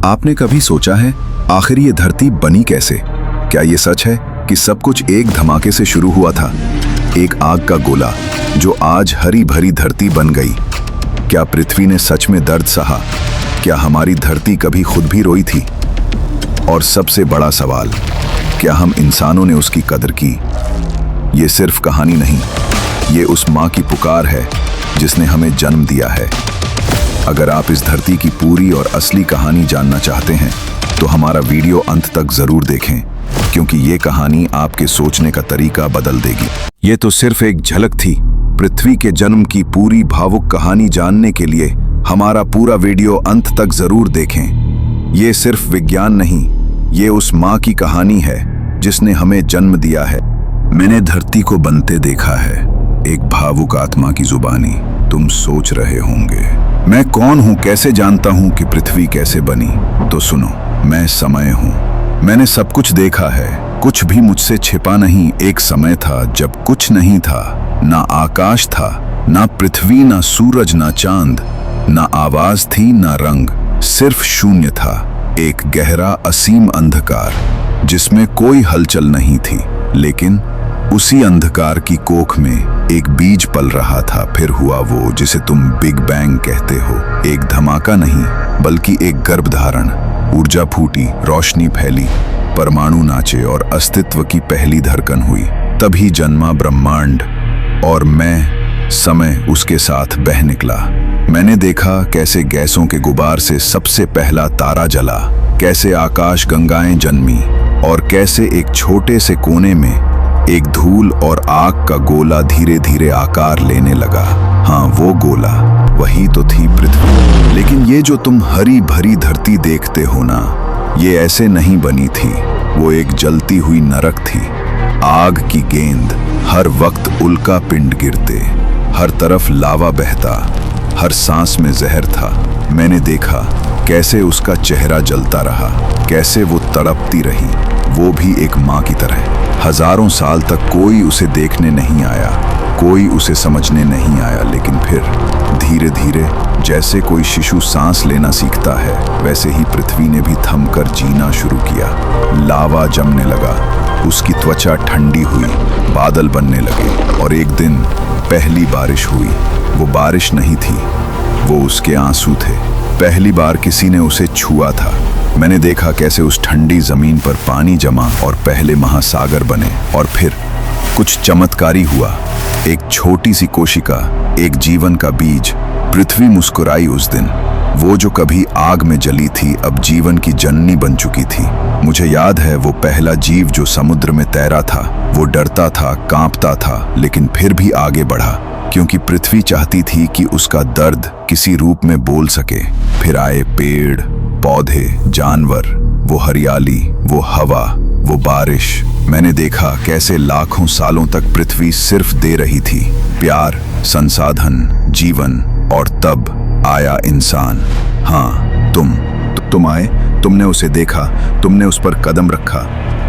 आपने कभी सोचा है आखिर ये धरती बनी कैसे? क्या ये सच है कि सब कुछ एक धमाके से शुरू हुआ था, एक आग का गोला जो आज हरी भरी धरती बन गई? क्या पृथ्वी ने सच में दर्द सहा? क्या हमारी धरती कभी खुद भी रोई थी? और सबसे बड़ा सवाल, क्या हम इंसानों ने उसकी कदर की? ये सिर्फ कहानी नहीं, ये उस माँ की पुकार है जिसने हमें जन्म दिया है। अगर आप इस धरती की पूरी और असली कहानी जानना चाहते हैं तो हमारा वीडियो अंत तक जरूर देखें, क्योंकि ये कहानी आपके सोचने का तरीका बदल देगी। ये तो सिर्फ एक झलक थी। पृथ्वी के जन्म की पूरी भावुक कहानी जानने के लिए हमारा पूरा वीडियो अंत तक जरूर देखें। ये सिर्फ विज्ञान नहीं, ये उस माँ की कहानी है जिसने हमें जन्म दिया है। मैंने धरती को बनते देखा है, एक भावुक आत्मा की जुबानी। तुम सोच रहे होंगे मैं कौन हूं, कैसे जानता हूं कि पृथ्वी कैसे बनी? तो सुनो, मैं समय हूं। मैंने सब कुछ देखा है, कुछ भी मुझसे छिपा नहीं। एक समय था जब कुछ नहीं था, ना आकाश था, ना पृथ्वी, ना सूरज, ना चांद, ना आवाज थी, ना रंग, सिर्फ शून्य था। एक गहरा असीम अंधकार जिसमें कोई हलचल नहीं थी। लेकिन उसी अंधकार की कोख में एक बीज पल रहा था। फिर हुआ वो जिसे तुम बिग बैंग कहते हो। एक धमाका नहीं, बल्कि एक गर्भधारण। ऊर्जा फूटी, रोशनी फैली, परमाणु नाचे और अस्तित्व की पहली धड़कन हुई। तभी जन्मा ब्रह्मांड, और मैं, समय, उसके साथ बह निकला। मैंने देखा कैसे गैसों के गुबार से सबसे पहला तारा जला, कैसे आकाश गंगाएं जन्मी, और कैसे एक छोटे से कोने में एक धूल और आग का गोला धीरे धीरे आकार लेने लगा। हाँ, वो गोला, वही तो थी पृथ्वी। लेकिन ये जो तुम हरी भरी धरती देखते हो ना, ये ऐसे नहीं बनी थी। वो एक जलती हुई नरक थी, आग की गेंद। हर वक्त उल्का पिंड गिरते, हर तरफ लावा बहता, हर सांस में जहर था। मैंने देखा कैसे उसका चेहरा जलता रहा, कैसे वो तड़पती रही, वो भी एक माँ की तरह। हजारों साल तक कोई उसे देखने नहीं आया, कोई उसे समझने नहीं आया। लेकिन फिर धीरे धीरे, जैसे कोई शिशु सांस लेना सीखता है, वैसे ही पृथ्वी ने भी थमकर जीना शुरू किया। लावा जमने लगा, उसकी त्वचा ठंडी हुई, बादल बनने लगे, और एक दिन पहली बारिश हुई। वो बारिश नहीं थी, वो उसके आंसू थे। पहली बार किसी ने उसे छुआ था। मैंने देखा कैसे उस ठंडी जमीन पर पानी जमा और पहले महासागर बने। और फिर कुछ चमत्कारी हुआ। एक छोटी सी कोशिका, एक जीवन का बीज। पृथ्वी मुस्कुराई उस दिन। वो जो कभी आग में जली थी, अब जीवन की जननी बन चुकी थी। मुझे याद है वो पहला जीव जो समुद्र में तैरा था। वो डरता था, कांपता था, लेकिन फिर भी आगे बढ़ा, क्योंकि पृथ्वी चाहती थी कि उसका दर्द किसी रूप में बोल सके। फिर आए पेड़, पौधे, जानवर, वो हरियाली, वो हवा, वो बारिश। मैंने देखा कैसे लाखों सालों तक पृथ्वी सिर्फ दे रही थी, प्यार, संसाधन, जीवन। और तब आया इंसान। हाँ, तुम आए, तुमने उसे देखा, तुमने उस पर कदम रखा,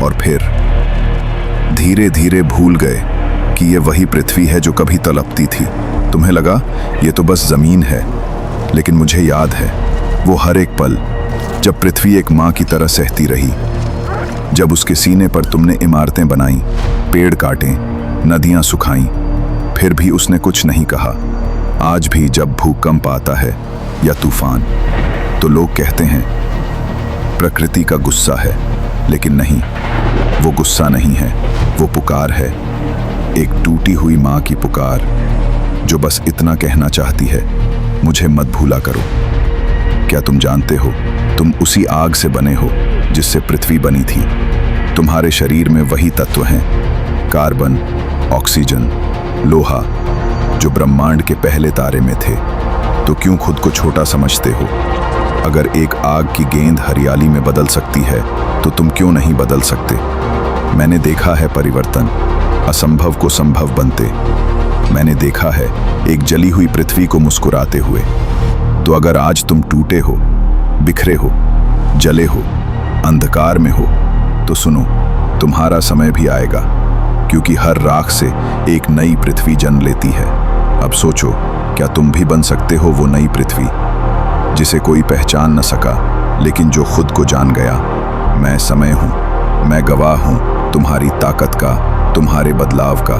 और फिर धीरे धीरे भूल गए कि ये वही पृथ्वी है जो कभी तड़पती थी। तुम्हें लगा ये तो बस जमीन है, लेकिन मुझे याद है वो हर एक पल जब पृथ्वी एक माँ की तरह सहती रही। जब उसके सीने पर तुमने इमारतें बनाई, पेड़ काटे, नदियां सुखाई, फिर भी उसने कुछ नहीं कहा। आज भी जब भूकंप आता है या तूफान, तो लोग कहते हैं प्रकृति का गुस्सा है, लेकिन नहीं, वो गुस्सा नहीं है, वो पुकार है। एक टूटी हुई माँ की पुकार, जो बस इतना कहना चाहती है, मुझे मत भूला करो। क्या तुम जानते हो, तुम उसी आग से बने हो जिससे पृथ्वी बनी थी। तुम्हारे शरीर में वही तत्व हैं, कार्बन, ऑक्सीजन, लोहा, जो ब्रह्मांड के पहले तारे में थे। तो क्यों खुद को छोटा समझते हो? अगर एक आग की गेंद हरियाली में बदल सकती है, तो तुम क्यों नहीं बदल सकते? मैंने देखा है परिवर्तन, असंभव को संभव बनते। मैंने देखा है एक जली हुई पृथ्वी को मुस्कुराते हुए। तो अगर आज तुम टूटे हो, बिखरे हो, जले हो, अंधकार में हो, तो सुनो, तुम्हारा समय भी आएगा, क्योंकि हर राख से एक नई पृथ्वी जन्म लेती है। अब सोचो, क्या तुम भी बन सकते हो वो नई पृथ्वी जिसे कोई पहचान न सका, लेकिन जो खुद को जान गया, मैं समय हूं, मैं गवाह हूं तुम्हारी ताकत का, तुम्हारे बदलाव का।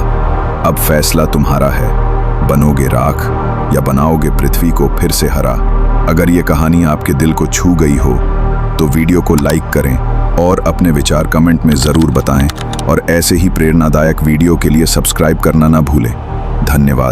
अब फैसला तुम्हारा है, बनोगे राख या बनाओगे पृथ्वी को फिर से हरा। अगर ये कहानी आपके दिल को छू गई हो तो वीडियो को लाइक करें और अपने विचार कमेंट में ज़रूर बताएं, और ऐसे ही प्रेरणादायक वीडियो के लिए सब्सक्राइब करना ना भूलें। धन्यवाद।